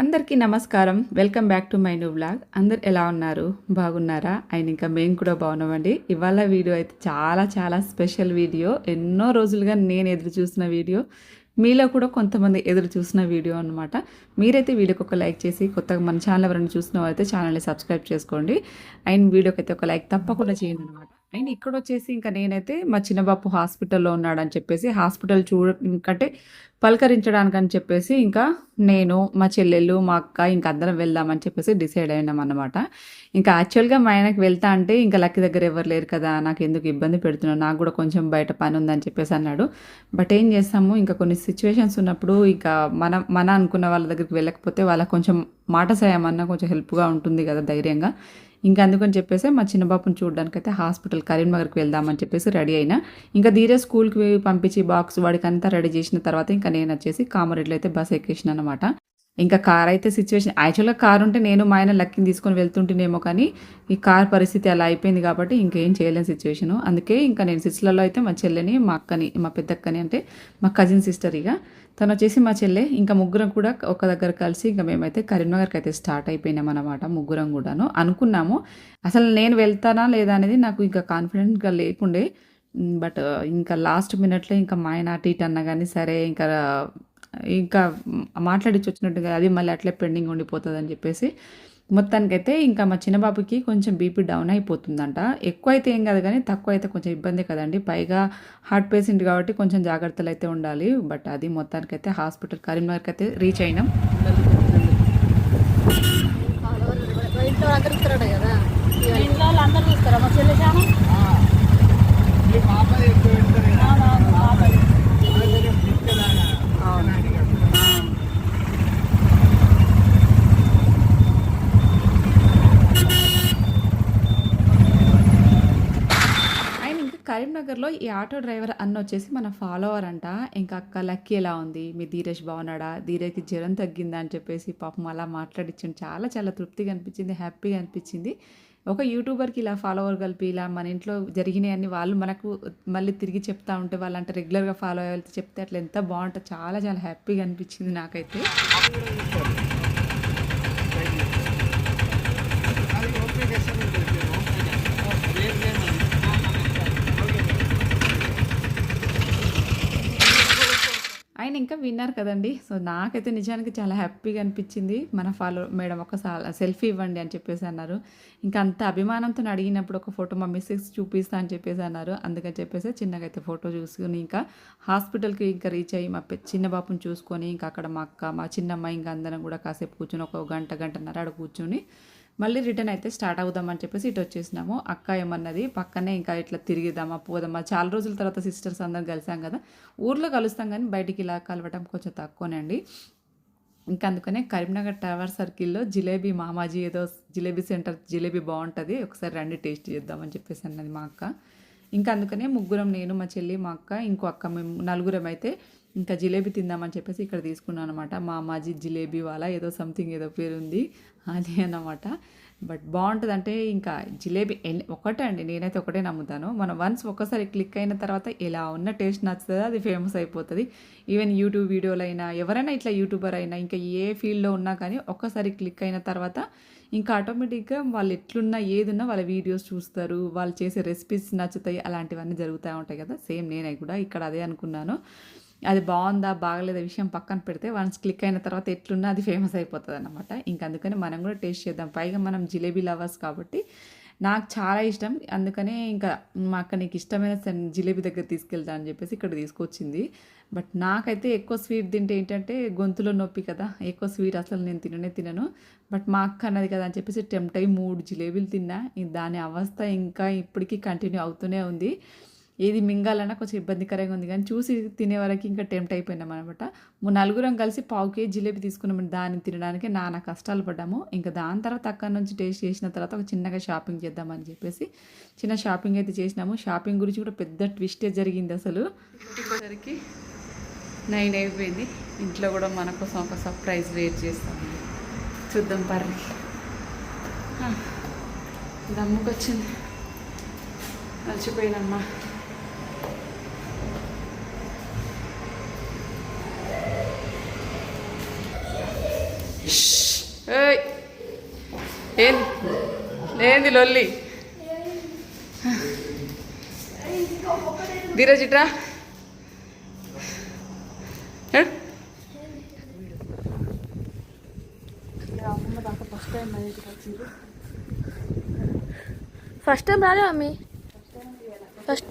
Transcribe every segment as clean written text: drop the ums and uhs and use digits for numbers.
అందరికీ నమస్కారం. Welcome back to my new vlog. అందరు ఎలా ఉన్నారు? బాగున్నారా? అండ్ ఇంకా మేము కూడా బాగున్నామండి. ఇవాళ వీడియో అయితే చాలా చాలా స్పెషల్ వీడియో. ఎన్నో రోజులుగా నేను ఎదురు చూసిన వీడియో, మీలో కూడా కొంతమంది ఎదురు చూసిన వీడియో అనమాట. మీరైతే వీడియోకి ఒక లైక్ చేసి, కొత్తగా మన ఛానల్ ఎవరైనా చూసిన వాళ్ళైతే ఛానల్ని సబ్స్క్రైబ్ చేసుకోండి. అండ్ వీడియోకి అయితే ఒక లైక్ తప్పకుండా చేయండి అనమాట. అండ్ ఇక్కడ వచ్చేసి ఇంకా నేనైతే మా చిన్నబాబు హాస్పిటల్లో ఉన్నాడని చెప్పేసి హాస్పిటల్ ఇంకంటే పలకరించడానికని చెప్పేసి ఇంకా నేను, మా చెల్లెళ్ళు, మా అక్క ఇంక అందరం వెళ్దామని చెప్పేసి డిసైడ్ అయినామన్నమాట. ఇంకా యాక్చువల్‌గా మా ఆయనకి వెళ్తా అంటే ఇంకా లక్కీ దగ్గర ఎవరు లేరు కదా! నాకెందుకు ఇబ్బంది పెడుతున్నావు, నాకు కూడా కొంచెం బయట పని ఉందని చెప్పేసి అన్నాడు. బట్ ఏం చేస్తాము, ఇంకా కొన్ని సిచ్యువేషన్స్ ఉన్నప్పుడు ఇంకా మన అనుకున్న వాళ్ళ దగ్గరికి వెళ్ళకపోతే వాళ్ళకి కొంచెం మాట సాయం అన్నా కొంచెం హెల్ప్‌గా ఉంటుంది కదా ధైర్యంగా. ఇంకా అందుకని చెప్పేసి మా చిన్న బాబుని చూడడానికైతే హాస్పిటల్ కరీంనగర్‌కి వెళ్దామని చెప్పేసి రెడీ అయినా. ఇంకా ధీరజ్ స్కూల్‌కి పంపించి బాక్స్ వాడికంతా రెడీ చేసిన తర్వాత ఇంకా నేనొచ్చేసి కామారెడ్డిలో అయితే బస్ ఎక్కేసినాననమాట. ఇంకా కార్ అయితే సిచ్యువేషన్ యాక్చువల్‌గా కార్ ఉంటే నేను మా ఆయన లక్కీని తీసుకొని వెళ్తుంటేనేమో కానీ, ఈ కార్ పరిస్థితి అలా అయిపోయింది కాబట్టి ఇంకేం చేయలేని సిచ్యువేషను. అందుకే ఇంకా నేను సిక్స్‌లలో అయితే మా చెల్లిని, మా అక్కని, మా పెద్దక్కని అంటే మా కజిన్ సిస్టర్ ఇగ. తనొచ్చేసి మా చెల్లె. ఇంకా ముగ్గురం కూడా ఒక దగ్గర కలిసి ఇంకా మేమైతే కరీంనగర్‌కి అయితే స్టార్ట్ అయిపోయినామనమాట ముగ్గురం కూడాను. అనుకున్నాము. అసలు నేను వెళ్తానా లేదా అనేది నాకు ఇంకా కాన్ఫిడెంట్‌గా లేకుండే. బట్ ఇంకా లాస్ట్ మినిట్‌లో ఇంకా మా ఆయన అటు ఇటు అన్నా గానీ సరే ఇంకా ఇంకా మాట్లాడిచ్చొచ్చినట్టుగా అది మళ్ళీ అట్లే పెండింగ్ ఉండిపోతదని చెప్పేసి మొత్తానికైతే ఇంకా మా చిన్న బాబుకి కొంచెం బీపీ డౌన్ అయిపోతుందంట. ఎక్కువైతే ఏం కాదు కానీ తక్కువైతే కొంచెం ఇబ్బందే కదండీ. పైగా హార్ట్ పేషెంట్ కాబట్టి కొంచెం జాగ్రత్తలైతే ఉండాలి. బట్ అది మొత్తానికైతే హాస్పిటల్ కరీంనగర్‌కి అయితే రీచ్ అయినాం. ఇంట్లో అందరూ ఇస్తారట కదా, ఇంట్లో వాళ్ళు అందరూ చూస్తారా మా చెల్లి ఛానల్? కరీంనగర్‌లో ఈ ఆటో డ్రైవర్ అన్న వచ్చేసి మన ఫాలోవర్ అంట. ఇంకా అక్క లక్కీ ఎలా ఉంది? మీ ధీరజ్ బాగున్నాడా? ధీరజ్‌కి జ్వరం తగ్గిందా? అని చెప్పేసి పాపం అలా మాట్లాడిచ్చిండు. చాలా చాలా తృప్తిగా అనిపించింది. హ్యాపీగా అనిపించింది. ఒక యూట్యూబర్‌కి ఇలా ఫాలోవర్ కలిపి ఇలా మన ఇంట్లో జరిగినయన్ని వాళ్ళు మనకు మళ్ళీ తిరిగి చెప్తా ఉంటే వాళ్ళంటే రెగ్యులర్‌గా ఫాలో అయ్యే వాళ్ళతో చెప్తే అట్లా ఎంత బావుంటదో చాలా చాలా హ్యాపీగా అనిపించింది నాకైతే. ఆయన ఇంకా విన్నారు కదండీ. సో, నాకైతే నిజానికి చాలా హ్యాపీగా అనిపించింది. మన ఫాలో మేడం ఒక సెల్ఫీ ఇవ్వండి అని చెప్పేసి అన్నారు. ఇంకా అంత అభిమానంతో అడిగినప్పుడు ఒక ఫోటో మా మిస్సెస్ చూపిస్తా అని చెప్పేసి అన్నారు. అందుకని చెప్పేసి చిన్నగా అయితే ఫోటో చూసుకొని ఇంకా హాస్పిటల్‌కి ఇంకా రీచ్ అయ్యి మా చిన్న బాబుని చూసుకొని ఇంకా అక్కడ మా అక్క, మా చిన్నమ్మ ఇంకా అందరం కూడా కాసేపు కూర్చొని ఒక గంట, గంటన్నర ఆడ కూర్చొని మళ్ళీ రిటర్న్ అయితే స్టార్ట్ అవుదామని చెప్పేసి ఇటు వచ్చేసినాము. అక్క ఏమన్నది పక్కనే ఇంకా ఇట్లా తిరిగిద్దామా, పోదామా, చాలా రోజుల తర్వాత సిస్టర్స్ అందరం కలిసాం కదా, ఊర్లో కలుస్తాం కానీ బయటికి ఇలా కలవటం కొంచెం తక్కువనండి. ఇంకా అందుకనే కరీంనగర్ టవర్ సర్కిల్‌లో జిలేబీ మామాజీ ఏదో జిలేబీ సెంటర్ జిలేబీ బాగుంటుంది, ఒకసారి రండి టేస్ట్ చేద్దామని చెప్పేసి అన్నది మా అక్క. ఇంకా అందుకనే ముగ్గురం, నేను, మా చెల్లి, మా అక్క, ఇంకో అక్క, మేము నలుగురం అయితే ఇంకా జిలేబీ తిందామని చెప్పేసి ఇక్కడ తీసుకున్నాను అనమాట. మామాజీ జిలేబీ వాలా ఏదో సంథింగ్ ఏదో పేరు ఉంది అది అన్నమాట. బట్ బాగుంటుంది అంటే ఇంకా జిలేబీ ఒకటే అండి, నేనైతే ఒకటే నమ్ముతాను. మనం వన్స్ ఒక్కసారి క్లిక్ అయిన తర్వాత ఎలా ఉన్న టేస్ట్ నచ్చుతుందో అది ఫేమస్ అయిపోతుంది. ఈవెన్ యూట్యూబ్ వీడియోలు అయినా ఎవరైనా ఇట్లా యూట్యూబర్ అయినా ఇంకా ఏ ఫీల్డ్లో ఉన్నా కానీ ఒక్కసారి క్లిక్ అయిన తర్వాత ఇంకా ఆటోమేటిక్గా వాళ్ళు ఎట్లున్నా ఏదున్నా వాళ్ళ వీడియోస్ చూస్తారు, వాళ్ళు చేసే రెసిపీస్ నచ్చుతాయి, అలాంటివన్నీ జరుగుతూ ఉంటాయి కదా. సేమ్ నేనే కూడా ఇక్కడ అదే అనుకున్నాను. అది బాగుందా బాగలేదా విషయం పక్కన పెడితే వన్స్ క్లిక్ అయిన తర్వాత ఎట్లున్నా అది ఫేమస్ అయిపోతుంది అన్నమాట. ఇంకా అందుకని మనం కూడా టేస్ట్ చేద్దాం. పైగా మనం జిలేబీ లవర్స్ కాబట్టి నాకు చాలా ఇష్టం. అందుకనే ఇంకా మా అక్క నీకు ఇష్టమైన జిలేబీ దగ్గర తీసుకెళ్తా అని చెప్పేసి ఇక్కడ తీసుకొచ్చింది. బట్ నాకైతే ఎక్కువ స్వీట్ తింటే ఏంటంటే గొంతులో నొప్పి కదా, ఎక్కువ స్వీట్ అసలు నేను తినను. బట్ మా అక్క అన్నది కదా అని చెప్పేసి టెంప్ట్ అయ్యి 3 జిలేబీలు తిన్నా. దాని అవస్థ ఇంకా ఇప్పటికీ కంటిన్యూ అవుతూనే ఉంది. ఏది మింగాలన్నా కొంచెం ఇబ్బందికరంగా ఉంది కానీ చూసి తినే వరకు ఇంకా టెంప్ట్ అయిపోయినాం అనమాట. నలుగురం కలిసి పావు కేజీ జిలేబీ తీసుకున్నాం. దాన్ని తినడానికి నానా కష్టాలు పడ్డాము. ఇంకా దాని తర్వాత అక్కడ నుంచి టేస్ట్ చేసిన తర్వాత ఒక చిన్నగా షాపింగ్ చేద్దామని చెప్పేసి చిన్న షాపింగ్ అయితే చేసినాము. షాపింగ్ గురించి కూడా పెద్ద ట్విస్టే జరిగింది. అసలు ఇంటికి 9 అయిపోయింది. ఇంట్లో కూడా మన కోసం ఒక సర్ప్రైజ్ వెయిట్ చేస్తాము. చూద్దాం పర్రి. దమ్ముకొచ్చింది, మర్చిపోయినమ్మా. ఏయ్ ఏంది ఏంది లొల్లి ధీరజ్ ఇట్రా ఫస్ట్ టైం రాలే మమ్మీ ఫస్ట్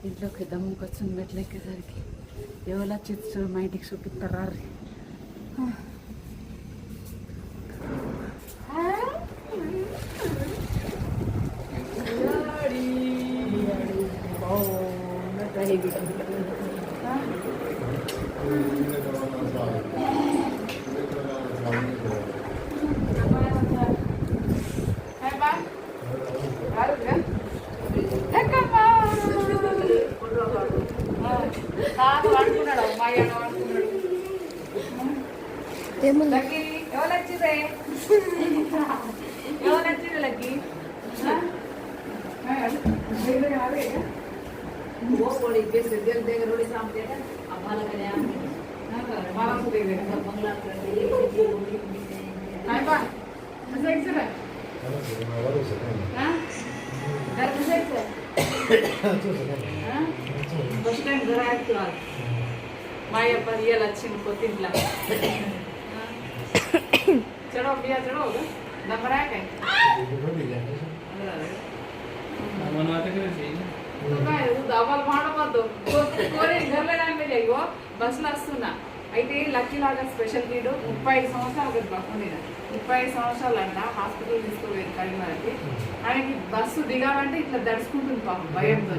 ఇంట్లోకి దమ్ముకి వచ్చింది మెట్లు ఎక్కేసరికి ఎవరు చిచ్చు మా ఇంటికి చూపిస్తారా ఏముంది ఎవరు వచ్చిందే ఎవరు వచ్చింది లక్కి वो बड़ी बेस दिल देगा रोटी शाम देगा अब वाला करे आप वाला को दे देगा बंगला कर दे हाय बा ऐसे ऐसे है हां घर में से हां बस टाइम घर आया तो माया पर ये लच्छी को तिंला चलो बिया चलो नंबर आया क्या मनवाते करे सही तो काय दावाल ಮಾಡಬಾರದು కోరే घरला డ్యామేజ్ అయ్యో బస్సులో వస్తున్నా అయితే లక్కీ లాగా స్పెషల్ నీడు 35 సంవత్సరాలు కదా బాగుంది 35 సంవత్సరాలు అంట హాస్పిటల్ తీసుకుపోయారు కరీంనగర్కి ఆయనకి బస్సు దిగాలంటే ఇట్లా దడుచుకుంటుంది పాపం భయంతో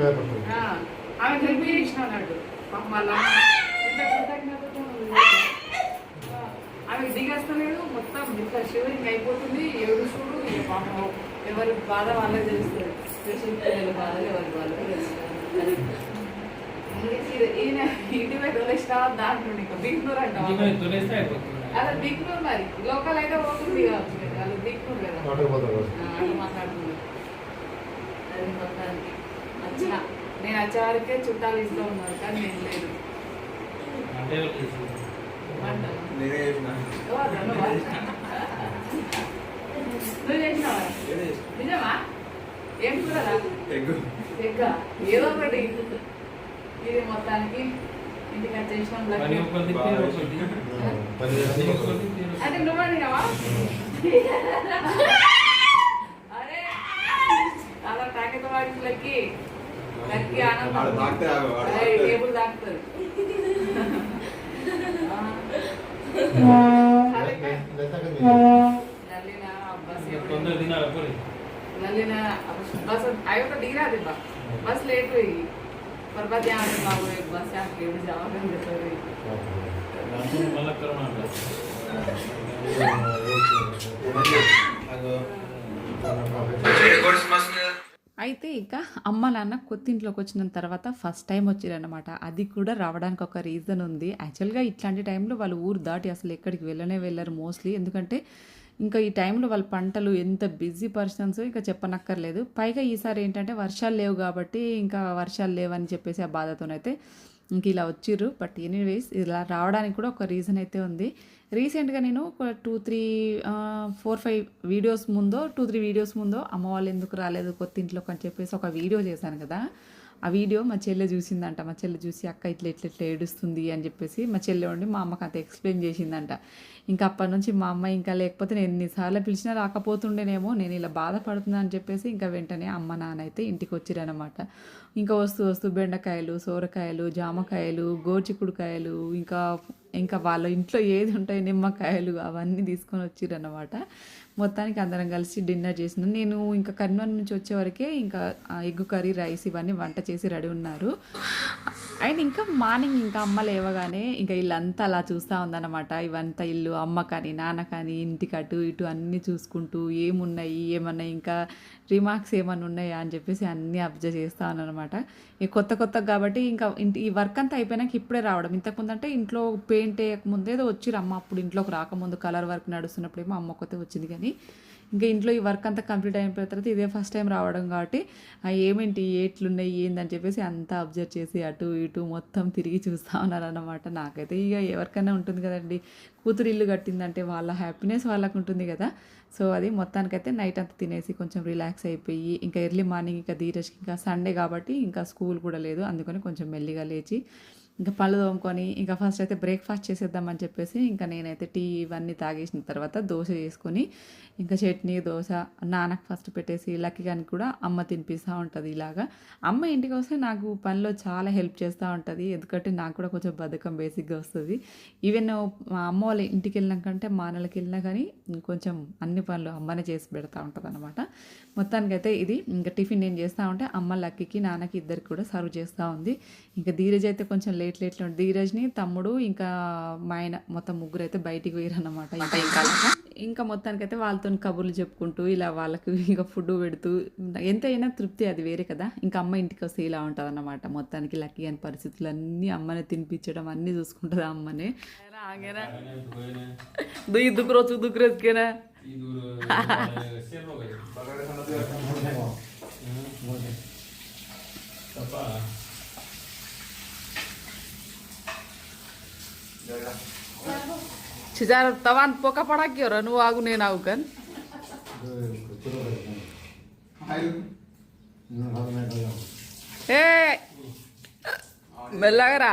ఆమె హెల్ప్ చేసిన అన్నాడు పాపం వాళ్ళ ఎంత కృతజ్ఞతతో ఆమె దిగేస్తలేదు మొత్తం ఇట్లా షివరింగ్ అయిపోతుంది ఎవరు చూడు ఇక పాపం ఎవరి బాధ వాళ్ళకి తెలుస్తుంది స్పెషల్ పిల్లల బాధలు ఎవరి బాధలు తెలుస్తుంది ఈయన ఇంటి మీద తొలేస్తా దాంట్లో ఇంకా బిగ్నూర్ అంట అదే బిగ్నూర్ మరి లోకల్ అయితే పోతుంది కావచ్చు అది బిగ్నూర్ కదా అది మాట్లాడుతుంది అది మొత్తానికి వచ్చిన నేను వచ్చేవారికే చుట్టాలు ఇస్తూ ఉన్నారు కానీ నేను లేదు నువ్వు చేసినావా నిజమా ఏం కూరరా ఎగ్గ ఏదో ఒకటి ఇది మొత్తానికి ఇంటికి వచ్చేసినాం అంటే నువ్వు అడిగావా అరే అలా తాకిత వాడికి లక్కి ఆనందం టేబుల్ తాకుతుంది ललिना बस आयो तो दिख रहा था बस लेट हुई पर बाद यहाँ पे बाबू एक बस से आके भी जाओ फिर देते हुए मतलब करना అయితే ఇక అమ్మ నాన్న కొత్తింట్లోకి వచ్చిన తర్వాత ఫస్ట్ టైం వచ్చిరన్నమాట. అది కూడా రావడానికి ఒక రీజన్ ఉంది. యాక్చువల్గా ఇట్లాంటి టైంలో వాళ్ళు ఊరు దాటి అసలు ఎక్కడికి వెళ్ళరు మోస్ట్లీ. ఎందుకంటే ఇంకా ఈ టైంలో వాళ్ళ పంటలు ఎంత బిజీ పర్సన్స్ ఇంకా చెప్పనక్కర్లేదు. పైగా ఈసారి ఏంటంటే వర్షాలు లేవు కాబట్టి ఇంకా వర్షాలు లేవని చెప్పేసి ఆ బాధతోనైతే ఇంక ఇలా వచ్చిర్రు. బట్ ఎనీవేస్ ఇలా రావడానికి కూడా ఒక రీజన్ అయితే ఉంది. రీసెంట్గా నేను ఒక 2-3 వీడియోస్ ముందో అమ్మ వాళ్ళు ఎందుకు రాలేదు కొత్తింట్లోకి అని చెప్పేసి ఒక వీడియో చేశాను కదా. ఆ వీడియో మా చెల్లె చూసిందంట. మా చెల్లె చూసి అక్క ఇట్లా ఏడుస్తుంది అని చెప్పేసి మా చెల్లె ఉండి మా అమ్మకి అంత ఎక్స్ప్లెయిన్ చేసిందంట. ఇంకా అప్పటి నుంచి మా అమ్మ ఇంకా లేకపోతే నేను ఎన్నిసార్లు పిలిచినా రాకపోతుండేనేమో, నేను ఇలా బాధపడుతున్నా అని చెప్పేసి ఇంకా వెంటనే అమ్మ నాన్న అయితే ఇంటికి వచ్చిరనమాట. ఇంకా వస్తూ బెండకాయలు, సోరకాయలు, జామకాయలు, గోచిక్కుడుకాయలు, ఇంకా వాళ్ళ ఇంట్లో ఏది ఉంటాయి నిమ్మకాయలు అవన్నీ తీసుకొని వచ్చిరన్నమాట. మొత్తానికి అందరం కలిసి డిన్నర్ చేసినాం. నేను ఇంకా కర్నూలు నుంచి వచ్చేవరకే ఇంకా ఎగ్ కర్రీ, రైస్ ఇవన్నీ వంట చేసి రెడీ ఉన్నారు. అండ్ ఇంకా మార్నింగ్ ఇంకా అమ్మ లేవగానే ఇంకా ఇల్లంతా అలా చూస్తూ ఉందన్నమాట. ఇవంతా ఇల్లు అమ్మ కానీ నాన్న కానీ ఇంటికి అటు ఇటు అన్నీ చూసుకుంటూ ఏమున్నాయి ఏమన్నా ఇంకా రిమార్క్స్ ఏమన్నా ఉన్నాయా అని చెప్పేసి అన్నీ అబ్జర్వ్ చేస్తూ ఉన్నానమాట. అనమాట. ఈ కొత్తగా కాబట్టి ఇంకా ఇంటి ఈ వర్క్ అంతా అయిపోయినాక ఇప్పుడే రావడం. ఇంతకుముందు అంటే ఇంట్లో పెయింట్ వేయకముందు ఏదో వచ్చిర్రు అమ్మ, అప్పుడు ఇంట్లోకి రాకముందు కలర్ వర్క్ నడుస్తున్నప్పుడేమో అమ్మ ఒక్కతే వచ్చింది. కానీ ఇంకా ఇంట్లో ఈ వర్క్ అంతా కంప్లీట్ అయిపోయిన తర్వాత ఇదే ఫస్ట్ టైం రావడం కాబట్టి ఏమేంటి ఎట్లున్నాయి ఏందని చెప్పేసి అంతా అబ్జర్వ్ చేసి అటు ఇటు మొత్తం తిరిగి చూస్తూ ఉన్నారన్నమాట. నాకైతే ఇక ఎవరికైనా ఉంటుంది కదండి, కూతురు ఇల్లు కట్టిందంటే వాళ్ళ హ్యాపీనెస్ వాళ్ళకు ఉంటుంది కదా. సో అది మొత్తానికైతే నైట్ అంతా తినేసి కొంచెం రిలాక్స్ అయిపోయి ఇంకా ఎర్లీ మార్నింగ్ ఇంకా ధీరజ్కి ఇంకా సండే కాబట్టి ఇంకా స్కూల్ కూడా లేదు, అందుకని కొంచెం మెల్లిగా లేచి ఇంకా పళ్ళు తోముకొని ఇంకా ఫస్ట్ అయితే బ్రేక్ఫాస్ట్ చేసేద్దామని చెప్పేసి ఇంకా నేనైతే టీ ఇవన్నీ తాగేసిన తర్వాత దోశ చేసుకొని ఇంకా చట్నీ దోశ నాన్నకు ఫస్ట్ పెట్టేసి లక్కీ గాని కూడా అమ్మ తినిపిస్తూ ఉంటుంది. ఇలాగా అమ్మ ఇంటికి వస్తే నాకు పనిలో చాలా హెల్ప్ చేస్తూ ఉంటుంది, ఎందుకంటే నాకు కూడా కొంచెం బద్ధకం బేసిక్గా వస్తుంది. ఈవెన్ మా అమ్మ వాళ్ళ ఇంటికి వెళ్ళినాకంటే మా అన్నలకి వెళ్ళినా కానీ కొంచెం అన్ని పనులు అమ్మనే చేసి పెడతా ఉంటుంది అనమాట. మొత్తానికైతే ఇది ఇంకా టిఫిన్ నేను చేస్తూ ఉంటే అమ్మ లక్కీకి నాన్నకి ఇద్దరికి కూడా సర్వ్ చేస్తూ ఉంది. ఇంకా ధీరజ్ అయితే కొంచెం లేట్లో ధీరజ్ని తమ్ముడు ఇంకా మా ఆయన మొత్తం ముగ్గురు అయితే బయటికి పోయారన్నమాట. ఇంకా మొత్తానికైతే వాళ్ళతో కబుర్లు చెప్పుకుంటూ ఇలా వాళ్ళకి ఇంకా ఫుడ్ పెడుతూ ఎంతైనా తృప్తి అది వేరే కదా. ఇంకా అమ్మ ఇంటికి వస్తే ఇలా ఉంటుంది అన్నమాట. మొత్తానికి లక్కీ అని పరిస్థితులు అన్నీ అమ్మనే తినిపించడం అన్నీ చూసుకుంటుంది అమ్మనే. దుక్కురోజుకేనా Cijar tawan poka pada kira nu aku nih nau kan. Melagara.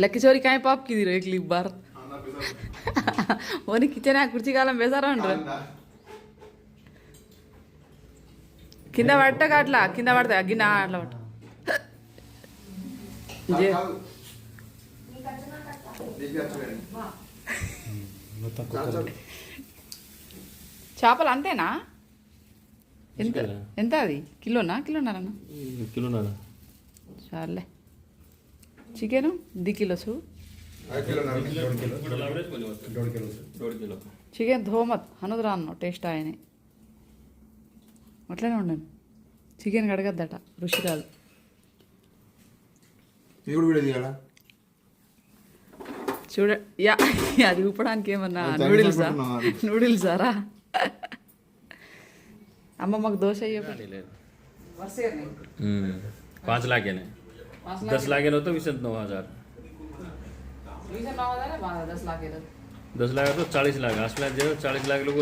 Laki sorry kayak pop kiri rek libar. Oh ini kitchen aku kursi kalam besar orang. Kinda warta katla, kinda warta agina atla. Je. చేపలు అంతేనా? ఎంత అది? కిలోన్నర చాలే. Chicken दी kilo छु chicken ధో మత్ హనుద్ రాను taste ఆయనే అట్లనే ఉండండి. చికెన్ కడగద్దట, రుచి రాదు. చూడ యా అది ఊపడానికి ఏమన్నా నూడిల్సా రా అమ్మ మాకు దోశ 5 लाख है 10 लाख है तो 9,000 10 लाख तो 40 लाख हॉस्पिटल जो 40 लाख लोग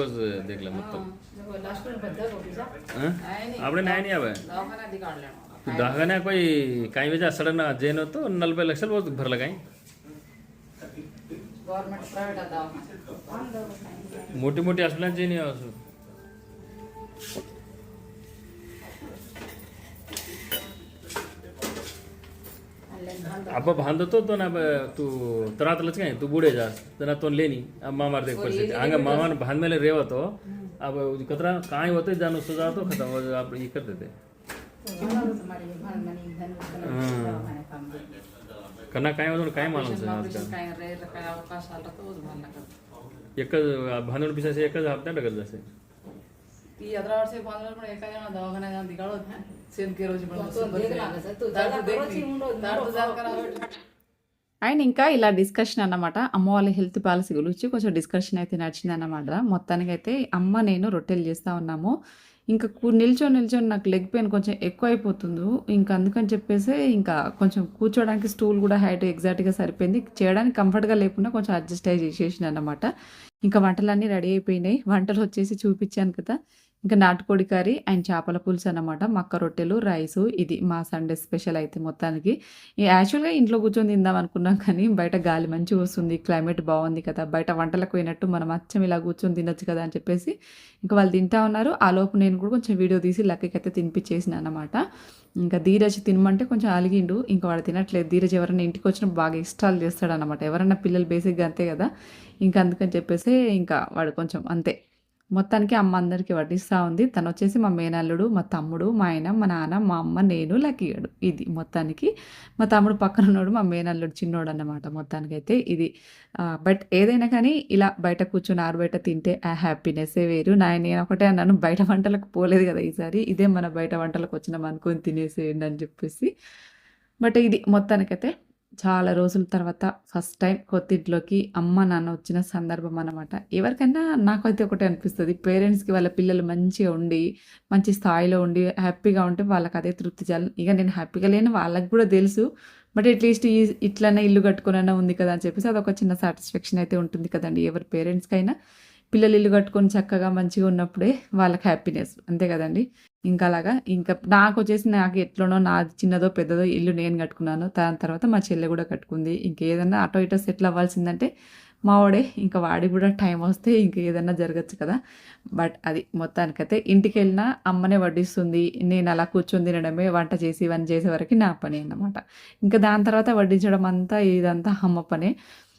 देख ले मतलब आपने नहीं आवे दवाखाना कोई कहीं वजह सडन जेन हो तो 40 लक्ष बहुत भर लगाई मोटी मोटी हॉस्पिटल जे नहीं आवे अब बांधतो तो ना तू तरातलच काय तू बुडे जा तना तो लेनी अब मामार देख परिस्थिती आंगा मामान बांध मेले रेवतो अब कतरा काय होते जानो सो जातो खत्म हो आप ये कर देते कना काय होतो काय माणूस एक बांधून पिसाचे एकच हप्ता डगत जसे ती 11 वर्षे बांधलं पण एका जण दवाखान्यात जाऊन दिगाळत सेम के రోజు అండ్ ఇంకా ఇలా డిస్కషన్ అన్నమాట. అమ్మ వాళ్ళ హెల్త్ పాలసీ గురించి కొంచెం డిస్కషన్ అయితే నడిచింది అన్నమాట. మొత్తానికి అయితే అమ్మ నేను రొట్టెలు చేస్తూ ఉన్నాము. ఇంకా నిల్చొని నాకు లెగ్ పెయిన్ కొంచెం ఎక్కువ అయిపోతుంది. ఇంకా అందుకని చెప్పేసి ఇంకా కొంచెం కూర్చోడానికి స్టూల్ కూడా హైట్ ఎగ్జాక్ట్గా సరిపోయింది. చేయడానికి కంఫర్ట్గా లేకుండా కొంచెం అడ్జస్ట్ అయ్యి చేసేసిన అన్నమాట. ఇంకా వంటలన్నీ రెడీ అయిపోయినాయి. వంటలు వచ్చేసి చూపించాను కదా. ఇంకా నాటుకోడి కర్రీ అండ్ చేపల పులుసు అన్నమాట, మక్క రొట్టెలు, రైసు. ఇది మా సండే స్పెషల్ అయితే మొత్తానికి. యాక్చువల్గా ఇంట్లో కూర్చొని తిందాం అనుకున్నాం కానీ బయట గాలి మంచిగా వస్తుంది, క్లైమేట్ బాగుంది కదా, బయట వంటలకు పోయినట్టు మనం అచ్చం ఇలా కూర్చొని తినొచ్చు కదా అని చెప్పేసి ఇంకా వాళ్ళు తింటా ఉన్నారు. ఆ లోపు నేను కూడా కొంచెం వీడియో తీసి లక్కీకి అయితే తినిపించేసిన అన్నమాట. ఇంకా ధీరజ్ తినమంటే కొంచెం అలిగిండు, ఇంకా వాడు తినట్లేదు. ధీరజ్ ఎవరైనా ఇంటికి వచ్చినప్పుడు బాగా ఇష్టాలు చేస్తాడనమాట. ఎవరైనా పిల్లలు బేసిక్గా అంతే కదా. ఇంకా అందుకని చెప్పేసి ఇంకా వాడు కొంచెం అంతే మొత్తానికి అమ్మ అందరికీ వడ్డిస్తూ ఉంది. తను వచ్చేసి మా మేనల్లుడు, మా తమ్ముడు, మా ఆయన, మా నాన్న, మా అమ్మ, నేను, లక్కీగాడు. ఇది మొత్తానికి. మా తమ్ముడు పక్కన ఉన్నోడు మా మేనల్లుడు చిన్నోడు అన్నమాట మొత్తానికైతే ఇది. బట్ ఏదైనా కానీ ఇలా బయట కూర్చొని ఆరుబయట తింటే ఆ హ్యాపీనెస్సే వేరు. నేను ఒకటే అన్నాను, బయట వంటలకు పోలేదు కదా ఈసారి, ఇదే మన బయట వంటలకు వచ్చినాం అనుకొని తినేసేయండి అని చెప్పేసి. బట్ ఇది మొత్తానికైతే చాలా రోజుల తర్వాత ఫస్ట్ టైం కొత్తింట్లోకి అమ్మ నాన్న వచ్చిన సందర్భం అన్నమాట. ఎవరికైనా నాకైతే ఒకటే అనిపిస్తుంది, పేరెంట్స్కి వాళ్ళ పిల్లలు మంచిగా ఉండి మంచి స్థాయిలో ఉండి హ్యాపీగా ఉంటే వాళ్ళకి అదే తృప్తి చాలు. ఇక నేను హ్యాపీగా లేని వాళ్ళకి కూడా తెలుసు, బట్ అట్లీస్ట్ ఇట్లనే ఇల్లు కట్టుకునైనా ఉంది కదా అని చెప్పేసి అదొక చిన్న సాటిస్ఫాక్షన్ అయితే ఉంటుంది కదండి ఎవరి పేరెంట్స్కైనా. పిల్లలు ఇల్లు కట్టుకొని చక్కగా మంచిగా ఉన్నప్పుడే వాళ్ళకి హ్యాపీనెస్, అంతే కదండి. ఇంకా అలాగా ఇంకా నాకు ఎట్లనో నాది చిన్నదో పెద్దదో ఇల్లు నేను కట్టుకున్నాను. దాని తర్వాత మా చెల్లె కూడా కట్టుకుంది. ఇంకేదన్నా అటో ఇటో సెటిల్ అవ్వాల్సిందంటే మా వాడే, ఇంకా వాడికి కూడా టైం వస్తే ఇంక ఏదన్నా జరగచ్చు కదా. బట్ అది మొత్తానికైతే ఇంటికి వెళ్ళినా అమ్మనే వడ్డిస్తుంది, నేను అలా కూర్చొని తినడమే, వంట చేసి ఇవన్నీ చేసే వరకు నా పని అన్నమాట. ఇంకా దాని తర్వాత వడ్డించడం అంతా ఇదంతా అమ్మ పనే.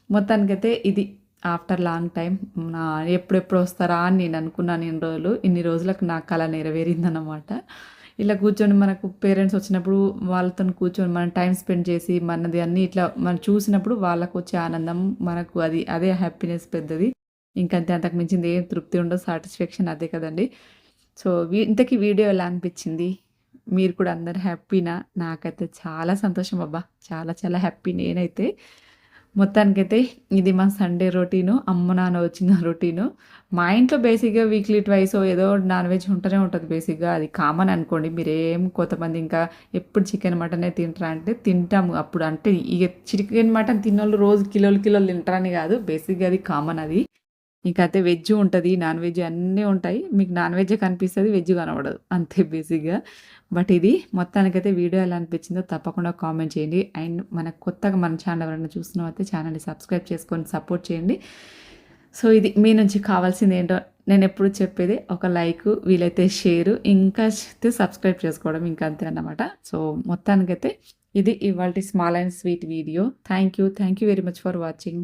మొత్తానికైతే ఇది ఆఫ్టర్ లాంగ్ టైం ఎప్పుడెప్పుడు వస్తారా అని నేను అనుకున్నాను ఇన్ని రోజులకు నా కళ నెరవేరిందన్నమాట. ఇలా కూర్చొని మనకు పేరెంట్స్ వచ్చినప్పుడు వాళ్ళతో కూర్చొని మనం టైం స్పెండ్ చేసి మనది అన్నీ ఇట్లా మనం చూసినప్పుడు వాళ్ళకు వచ్చే ఆనందం మనకు అదే హ్యాపీనెస్ పెద్దది. ఇంకంతే, అంతకు మించింది ఏం తృప్తి ఉండదు, సాటిస్ఫాక్షన్ అదే కదండి. సో ఇంతకీ వీడియో ఎలా అనిపించింది? మీరు కూడా అందరు హ్యాపీనా? నాకైతే చాలా సంతోషం అబ్బా, చాలా చాలా హ్యాపీ నేనైతే. మొత్తానికైతే ఇది మా సండే రొటీను, అమ్మ నాన్న వచ్చిన రొటీను. మా ఇంట్లో బేసిక్గా వీక్లీ ట్వైస్ ఏదో నాన్ వెజ్ ఉంటూనే ఉంటుంది బేసిక్గా, అది కామన్ అనుకోండి. మీరేం కొంతమంది ఇంకా ఎప్పుడు చికెన్ మటనే తింటారా అంటే తింటాము అప్పుడు, అంటే ఇక చికెన్ మటన్ తిన్నోళ్ళు రోజు కిలోలు తింటారని కాదు, బేసిక్గా అది కామన్ అది. ఇంకా అయితే వెజ్ ఉంటుంది, నాన్ వెజ్ అన్నీ ఉంటాయి. మీకు నాన్ వెజ్జే కనిపిస్తుంది, వెజ్ కనబడదు, అంతే బేసిక్గా. బట్ ఇది మొత్తానికైతే వీడియో ఎలా అనిపించిందో తప్పకుండా కామెంట్ చేయండి. అండ్ కొత్తగా మన ఛానల్ ఎవరైనా చూస్తున్నామైతే ఛానల్ని సబ్స్క్రైబ్ చేసుకొని సపోర్ట్ చేయండి. సో ఇది మీ నుంచి కావాల్సింది ఏంటో నేను ఎప్పుడు చెప్పేది, ఒక లైక్, వీలైతే షేరు, ఇంకా సబ్స్క్రైబ్ చేసుకోవడం, ఇంకా అంతే అన్నమాట. సో మొత్తానికైతే ఇది ఇవాల్టి small and sweet video. Thank you very much for watching.